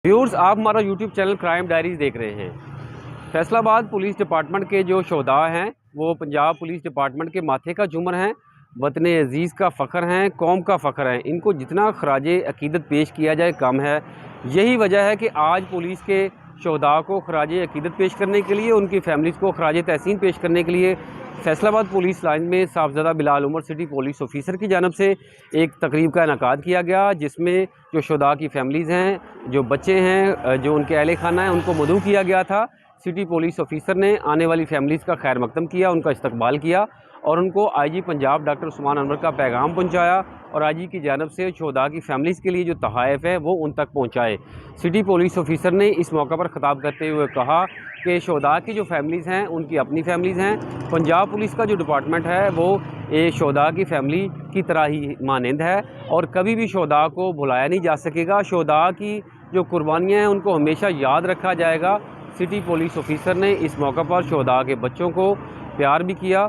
Viewers, आप हमारा YouTube channel crime diaries देख रहे हैं। फैसलाबाद पुलिस डिपार्टमेंट के जो शोधा हैं वो पंजाब पुलिस डिपार्टमेंट के माथे का झूमर हैं, वतन अज़ीज़ का फ़ख्र हैं, कौम का फ़ख्र हैं। इनको जितना खराज अक़ीदत पेश किया जाए कम है। यही वजह है कि आज पुलिस के शोधा को खराज अक़ीदत पेश करने के लिए, उनकी फैमिलीज़ को खराज तहसीन पेश करने के लिए फैसलाबाद पुलिस लाइन में Sahibzada Bilal Umar city police officer की जानब से एक तकरीब का इनेकाद किया गया, जिसमें जो शुदा की फैमिलीज़ हैं, जो बच्चे हैं, जो उनके अहले खाना है, उनको मदऊ किया गया था। सिटी पुलिस ऑफिसर ने आने वाली फैमिलीज़ का खैर मकदम किया, उनका इस्तकबाल किया और उनको आईजी पंजाब डॉक्टर उस्मान अनवर का पैगाम पहुंचाया और आईजी की जानब से शोधा की फैमिलीज़ के लिए जो तहाइफ है वो उन तक पहुंचाए। सिटी पुलिस ऑफिसर ने इस मौका पर ख़िताब करते हुए कहा कि शोधा की जो फैमिलीज़ हैं उनकी अपनी फैमिलीज़ हैं। पंजाब पुलिस का जो डिपार्टमेंट है वो शोधा की फैमिली की तरह ही मानंद है और कभी भी शोधा को भुलाया नहीं जा सकेगा। शोधा की जो कुर्बानियाँ हैं उनको हमेशा याद रखा जाएगा। सिटी पुलिस ऑफिसर ने इस मौका पर शोधा के बच्चों को प्यार भी किया।